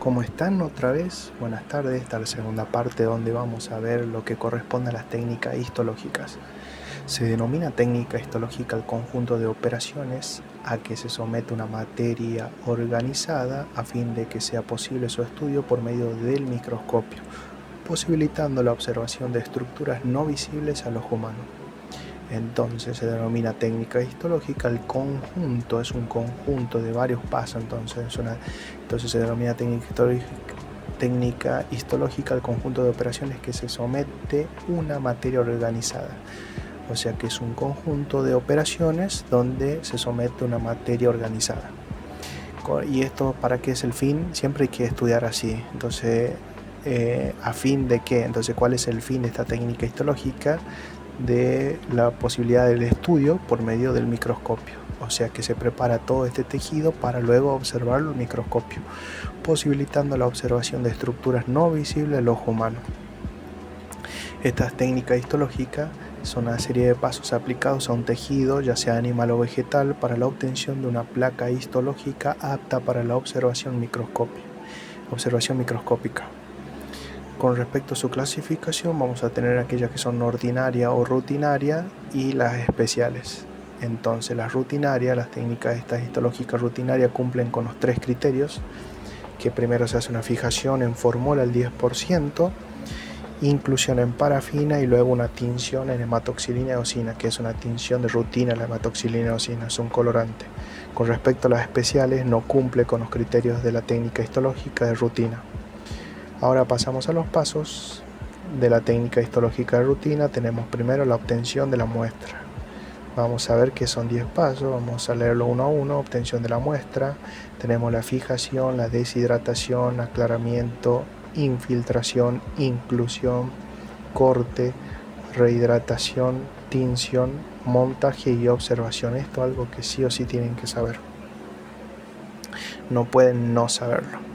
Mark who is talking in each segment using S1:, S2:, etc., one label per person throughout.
S1: ¿Cómo están otra vez? Buenas tardes, esta es la segunda parte donde vamos a ver lo que corresponde a las técnicas histológicas. Se denomina técnica histológica al conjunto de operaciones a que se somete una materia organizada a fin de que sea posible su estudio por medio del microscopio, posibilitando la observación de estructuras no visibles al ojo humano. Entonces se denomina técnica histológica, el conjunto es un conjunto de varios pasos, entonces se denomina técnica histológica al conjunto de operaciones que se somete una materia organizada. O sea que es un conjunto de operaciones donde se somete una materia organizada. ¿Y esto para qué es el fin? Siempre hay que estudiar así. Entonces, ¿a fin de qué? Entonces, ¿cuál es el fin de esta técnica histológica? De la posibilidad del estudio por medio del microscopio. O sea que se prepara todo este tejido para luego observarlo en el microscopio, posibilitando la observación de estructuras no visibles al ojo humano. Estas técnicas histológicas son una serie de pasos aplicados a un tejido, ya sea animal o vegetal, para la obtención de una placa histológica apta para la observación microscópica. Con respecto a su clasificación, vamos a tener aquellas que son ordinaria o rutinaria y las especiales. Entonces, las rutinarias, las técnicas histológicas rutinarias cumplen con los tres criterios, que primero se hace una fijación en formol al 10%, inclusión en parafina y luego una tinción en hematoxilina eosina, que es una tinción de rutina. La hematoxilina eosina es un colorante. Con respecto a las especiales, no cumple con los criterios de la técnica histológica de rutina. Ahora pasamos a los pasos de la técnica histológica de rutina. Tenemos primero la obtención de la muestra. Vamos a ver que son 10 pasos, vamos a leerlo uno a uno. Obtención de la muestra, tenemos la fijación, la deshidratación, aclaramiento, infiltración, inclusión, corte, rehidratación, tinción, montaje y observación. Esto es algo que sí o sí tienen que saber. No pueden no saberlo.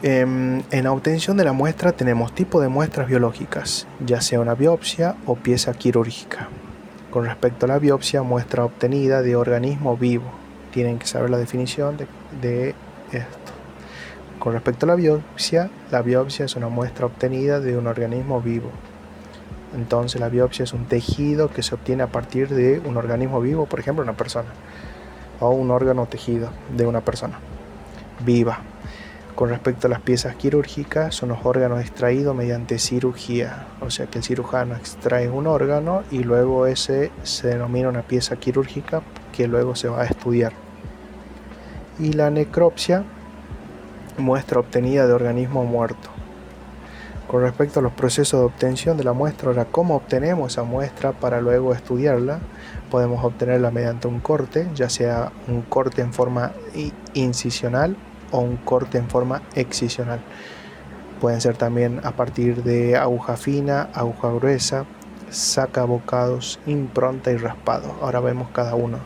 S1: En la obtención de la muestra tenemos tipo de muestras biológicas, ya sea una biopsia o pieza quirúrgica. Con respecto a la biopsia, muestra obtenida de organismo vivo. Tienen que saber la definición de esto. Con respecto a la biopsia es una muestra obtenida de un organismo vivo. Entonces la biopsia es un tejido que se obtiene a partir de un organismo vivo, por ejemplo una persona, o un órgano tejido de una persona viva. Con respecto a las piezas quirúrgicas, son los órganos extraídos mediante cirugía. O sea que el cirujano extrae un órgano y luego ese se denomina una pieza quirúrgica que luego se va a estudiar. Y la necropsia, muestra obtenida de organismo muerto. Con respecto a los procesos de obtención de la muestra, ahora cómo obtenemos esa muestra para luego estudiarla, podemos obtenerla mediante un corte, ya sea un corte en forma incisional o un corte en forma excisional. Pueden ser también a partir de aguja fina, aguja gruesa, sacabocados, impronta y raspado. Ahora vemos cada uno.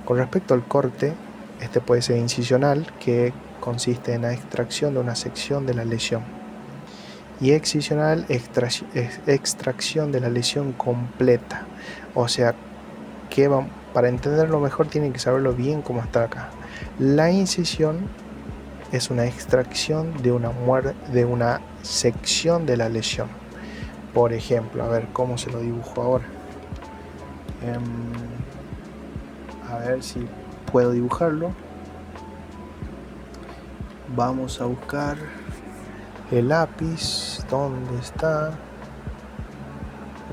S1: Con respecto al corte, este puede ser incisional, que consiste en la extracción de una sección de la lesión, y excisional, extracción de la lesión completa. O sea que para entenderlo mejor tienen que saberlo bien cómo está acá. La incisión es una extracción de una sección de la lesión. Por ejemplo, a ver cómo se lo dibujo ahora. A ver si puedo dibujarlo. Vamos a buscar el lápiz. ¿Dónde está?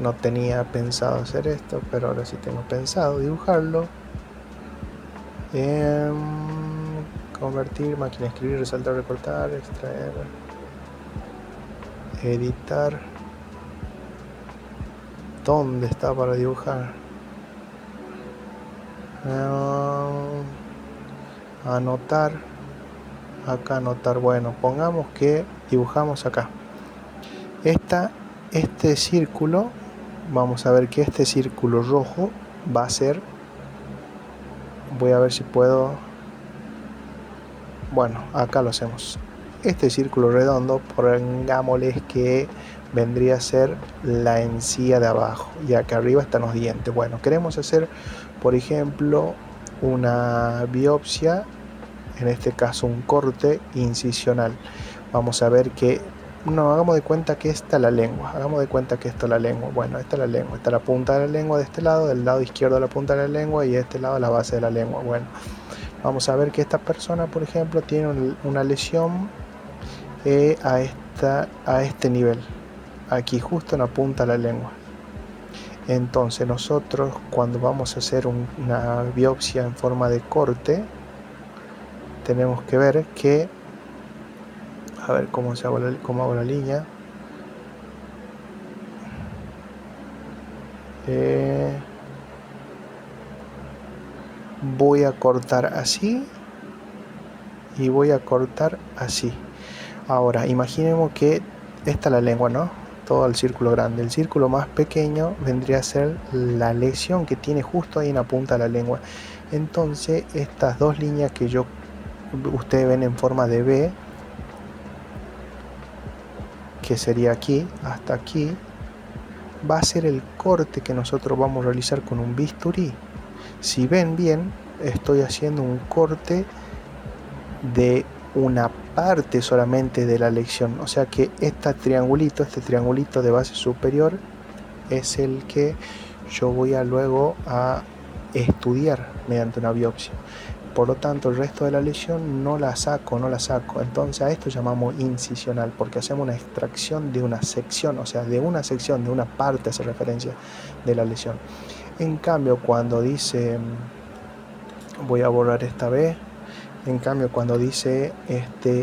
S1: No tenía pensado hacer esto, pero ahora sí tengo pensado dibujarlo. Convertir, máquina de escribir, resaltar, recortar, extraer, editar. ¿Dónde está para dibujar? Anotar. Acá anotar. Bueno, pongamos que dibujamos acá. Este círculo, vamos a ver que este círculo rojo va a ser, voy a ver si puedo. Bueno, acá lo hacemos. Este círculo redondo, pongámosle que vendría a ser la encía de abajo, y acá arriba están los dientes. Bueno, queremos hacer, por ejemplo, una biopsia en este caso un corte incisional. Vamos a ver que, no, hagamos de cuenta que esta es la lengua, hagamos de cuenta que esto es la lengua. Bueno, esta es la lengua, está la punta de la lengua de este lado, del lado izquierdo la punta de la lengua y de este lado la base de la lengua. Bueno, vamos a ver que esta persona, por ejemplo, tiene una lesión a este nivel, aquí justo en la punta de la lengua. Entonces nosotros cuando vamos a hacer una biopsia en forma de corte, tenemos que ver que, a ver cómo hago la línea. Voy a cortar así y voy a cortar así. Ahora imaginemos que esta es la lengua, ¿no? Todo el círculo grande. El círculo más pequeño vendría a ser la lesión que tiene justo ahí en la punta de la lengua. Entonces estas dos líneas que ustedes ven en forma de V, que sería aquí hasta aquí, va a ser el corte que nosotros vamos a realizar con un bisturí. Si ven bien, estoy haciendo un corte de una parte solamente de la lesión, o sea que este triangulito de base superior es el que yo voy a luego a estudiar mediante una biopsia. Por lo tanto, el resto de la lesión no la saco. Entonces a esto llamamos incisional, porque hacemos una extracción de una sección, o sea, de una sección, de una parte hace referencia de la lesión. En cambio, cuando dice, voy a borrar esta B, en cambio cuando dice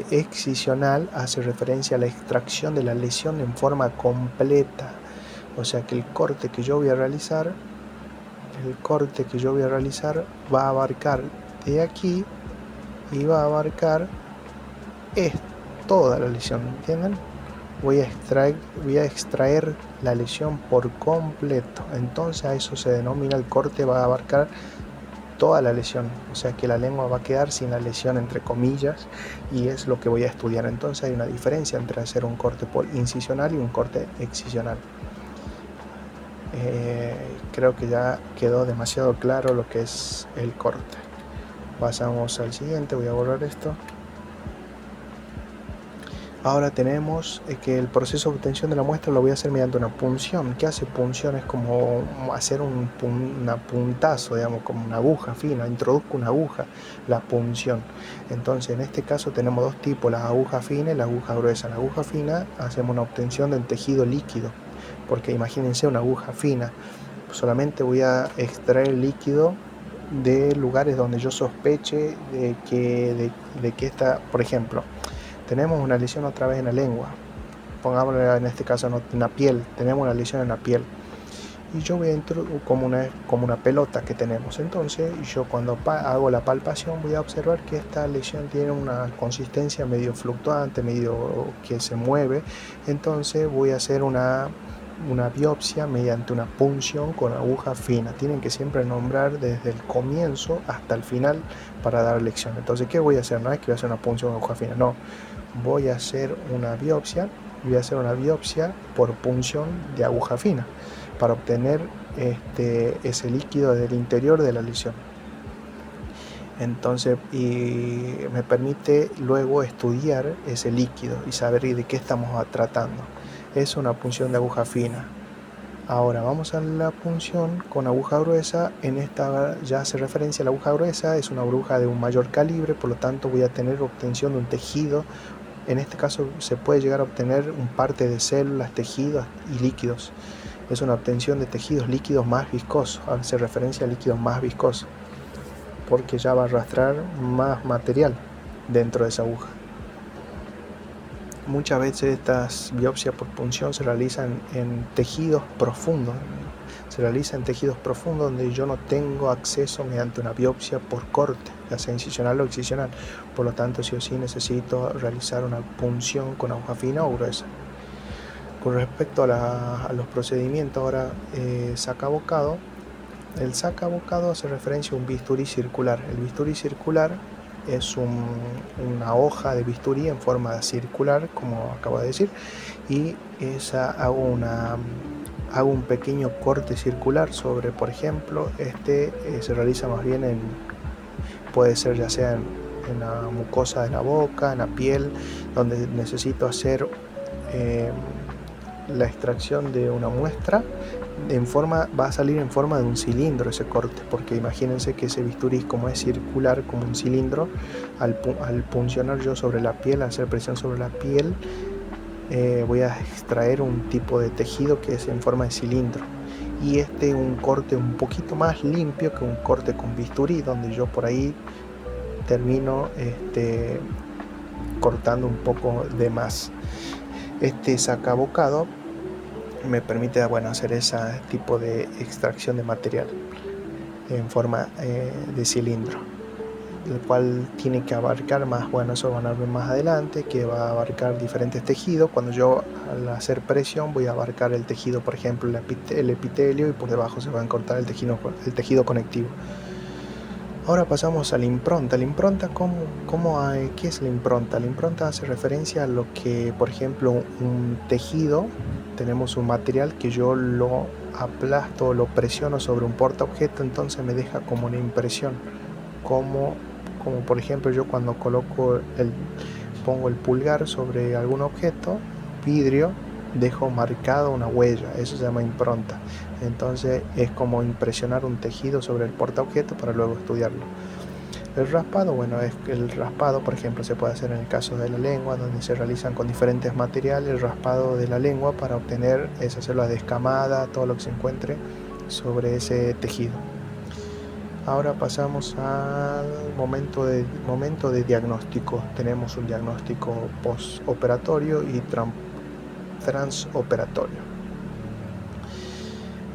S1: excisional hace referencia a la extracción de la lesión en forma completa. O sea que el corte que yo voy a realizar va a abarcar de aquí y va a abarcar toda la lesión, ¿entienden? Voy a extraer la lesión por completo. Entonces a eso se denomina el corte, va a abarcar toda la lesión, o sea que la lengua va a quedar sin la lesión entre comillas, y es lo que voy a estudiar. Entonces hay una diferencia entre hacer un corte por incisional y un corte excisional. Creo que ya quedó demasiado claro lo que es el corte. Pasamos al siguiente, voy a borrar esto. Ahora tenemos que el proceso de obtención de la muestra lo voy a hacer mediante una punción. ¿Qué hace punción? Es como hacer un puntazo, digamos, como una aguja fina. Introduzco una aguja, la punción. Entonces, en este caso tenemos dos tipos, la aguja fina y la aguja gruesa. La aguja fina hacemos una obtención de un tejido líquido, porque imagínense una aguja fina. Solamente voy a extraer el líquido de lugares donde yo sospeche de que está, por ejemplo, tenemos una lesión otra vez en la lengua, pongámosle en este caso en la piel, tenemos una lesión en la piel y yo voy a introducir como una pelota que tenemos. Entonces yo cuando hago la palpación voy a observar que esta lesión tiene una consistencia medio fluctuante, medio que se mueve. Entonces voy a hacer una biopsia mediante una punción con aguja fina. Tienen que siempre nombrar desde el comienzo hasta el final para dar lección. Entonces, ¿qué voy a hacer? No es que voy a hacer una punción con aguja fina, no. Voy a hacer una biopsia por punción de aguja fina para obtener ese líquido del interior de la lesión. Entonces, y me permite luego estudiar ese líquido y saber de qué estamos tratando. Es una punción de aguja fina. Ahora vamos a la punción con aguja gruesa. En esta ya hace referencia a la aguja gruesa, es una aguja de un mayor calibre, por lo tanto voy a tener obtención de un tejido. En este caso se puede llegar a obtener un parte de células, tejidos y líquidos. Es una obtención de tejidos líquidos más viscosos, hace referencia a líquidos más viscosos, porque ya va a arrastrar más material dentro de esa aguja. Muchas veces estas biopsias por punción se realizan en tejidos profundos. Donde yo no tengo acceso mediante una biopsia por corte, ya sea incisional o excisional. Por lo tanto, sí o sí necesito realizar una punción con aguja fina o gruesa. Con respecto a los procedimientos, ahora sacabocado. El sacabocado hace referencia a un bisturí circular. El bisturí circular es una hoja de bisturí en forma circular, como acabo de decir, y hago un pequeño corte circular sobre, por ejemplo, se realiza más bien puede ser ya sea en la mucosa de la boca, en la piel, donde necesito hacer la extracción de una muestra. Va a salir en forma de un cilindro ese corte, porque imagínense que ese bisturí, como es circular como un cilindro, al puncionar yo sobre la piel, al hacer presión sobre la piel, voy a extraer un tipo de tejido que es en forma de cilindro, y un corte un poquito más limpio que un corte con bisturí, donde yo por ahí termino cortando un poco de más. Este sacabocado me permite hacer ese tipo de extracción de material en forma de cilindro, el cual tiene que abarcar más, eso van a ver más adelante, que va a abarcar diferentes tejidos. Cuando yo al hacer presión voy a abarcar el tejido, por ejemplo el epitelio, y por debajo se va a cortar el tejido conectivo. Ahora pasamos a la impronta. La impronta, ¿qué es la impronta? La impronta hace referencia a lo que, por ejemplo, un tejido, tenemos un material que yo lo aplasto, lo presiono sobre un portaobjeto, entonces me deja como una impresión, como por ejemplo yo cuando pongo el pulgar sobre algún objeto, vidrio, dejo marcado una huella, eso se llama impronta. Entonces es como impresionar un tejido sobre el portaobjeto para luego estudiarlo. El raspado, el raspado, por ejemplo, se puede hacer en el caso de la lengua, donde se realizan con diferentes materiales el raspado de la lengua para obtener esa célula descamada, todo lo que se encuentre sobre ese tejido. Ahora pasamos al momento de diagnóstico. Tenemos un diagnóstico postoperatorio y transoperatorio.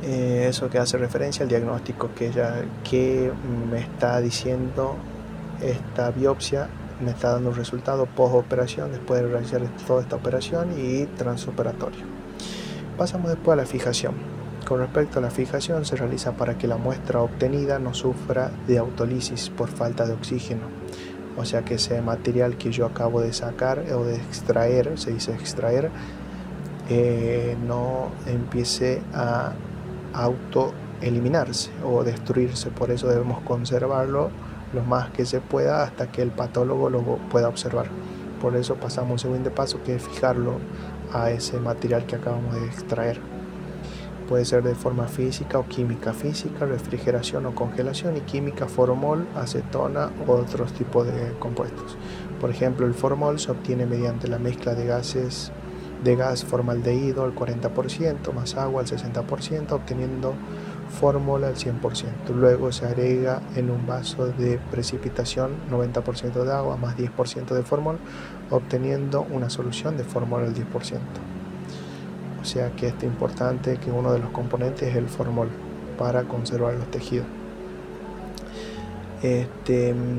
S1: Eso que hace referencia al diagnóstico, que me está diciendo esta biopsia, me está dando un resultado postoperación después de realizar toda esta operación, y transoperatorio. Pasamos después a la fijación. Con respecto a la fijación, se realiza para que la muestra obtenida no sufra de autólisis por falta de oxígeno. O sea, que ese material que yo acabo de sacar o de extraer, se dice extraer, no empiece a autoeliminarse o destruirse. Por eso debemos conservarlo lo más que se pueda hasta que el patólogo lo pueda observar. Por eso pasamos a un segundo paso, que es fijarlo a ese material que acabamos de extraer. Puede ser de forma física o química. Física, refrigeración o congelación, y química, formol, acetona u otros tipos de compuestos. Por ejemplo, el formol se obtiene mediante la mezcla de gas formaldehído al 40% más agua al 60%, obteniendo fórmula al 100%. Luego se agrega en un vaso de precipitación 90% de agua más 10% de formol, obteniendo una solución de formol al 10%. O sea que es importante que uno de los componentes es el formol para conservar los tejidos.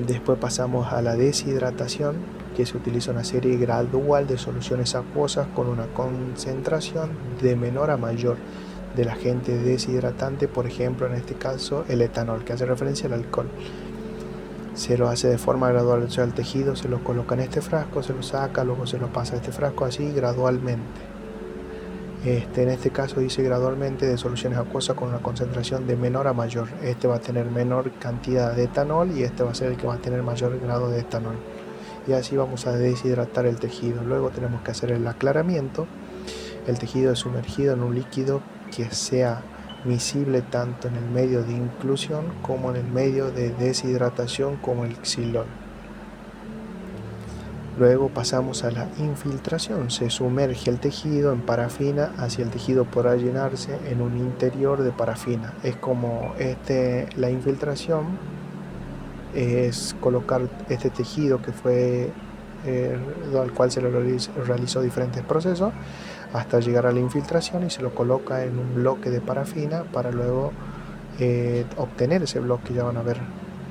S1: Después pasamos a la deshidratación, que se utiliza una serie gradual de soluciones acuosas con una concentración de menor a mayor del agente deshidratante, por ejemplo en este caso el etanol, que hace referencia al alcohol. Se lo hace de forma gradual, o sea, el tejido se lo coloca en este frasco, se lo saca, luego se lo pasa a este frasco, así gradualmente. En este caso dice gradualmente, de soluciones acuosas con una concentración de menor a mayor. Este va a tener menor cantidad de etanol y este va a ser el que va a tener mayor grado de etanol. Y así vamos a deshidratar el tejido. Luego tenemos que hacer el aclaramiento. El tejido es sumergido en un líquido que sea miscible tanto en el medio de inclusión como en el medio de deshidratación, como el xilol. Luego pasamos a la infiltración. Se sumerge el tejido en parafina, hacia el tejido podrá llenarse en un interior de parafina. Es como la infiltración es colocar este tejido que fue al cual se le realizó diferentes procesos hasta llegar a la infiltración, y se lo coloca en un bloque de parafina para luego obtener ese bloque. Ya van a ver,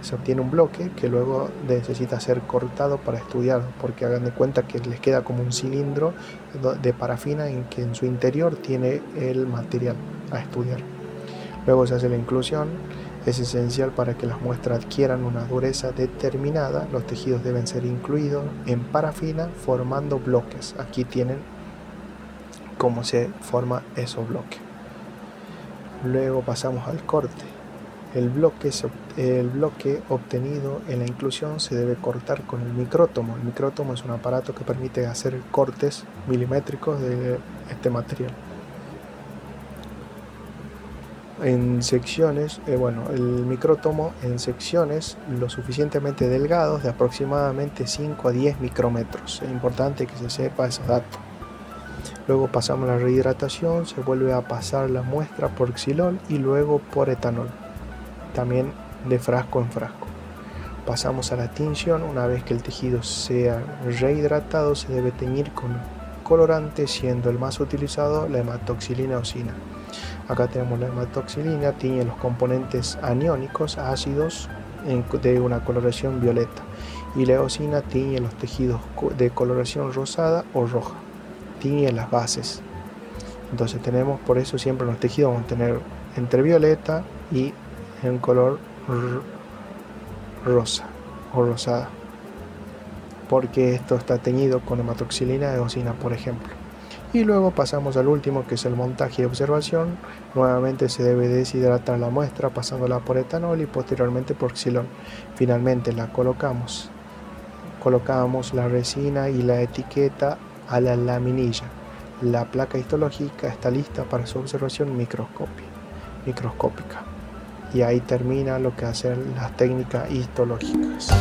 S1: se obtiene un bloque que luego necesita ser cortado para estudiar, porque hagan de cuenta que les queda como un cilindro de parafina en que en su interior tiene el material a estudiar. Luego se hace la inclusión. Es esencial para que las muestras adquieran una dureza determinada. Los tejidos deben ser incluidos en parafina formando bloques. Aquí tienen cómo se forma esos bloques. Luego pasamos al corte. El bloque obtenido en la inclusión se debe cortar con el micrótomo. El micrótomo es un aparato que permite hacer cortes milimétricos de este material. En secciones, el micrótomo en secciones lo suficientemente delgados de aproximadamente 5 a 10 micrómetros. Es importante que se sepa esos datos. Luego pasamos a la rehidratación, se vuelve a pasar la muestra por xilol y luego por etanol, también de frasco en frasco. Pasamos a la tinción. Una vez que el tejido sea rehidratado, se debe teñir con colorante, siendo el más utilizado la hematoxilina eosina. Acá tenemos la hematoxilina, tiñe los componentes aniónicos ácidos de una coloración violeta, y la eosina tiñe los tejidos de coloración rosada o roja, tiñe las bases. Entonces tenemos, por eso siempre en los tejidos vamos a tener entre violeta y en color rosa o rosada, porque esto está teñido con hematoxilina eosina, por ejemplo. Y luego pasamos al último, que es el montaje y observación. Nuevamente se debe deshidratar la muestra pasándola por etanol y posteriormente por xilol. Finalmente la colocamos la resina y la etiqueta a la laminilla. La placa histológica está lista para su observación microscópica. Y ahí termina lo que hacen las técnicas histológicas.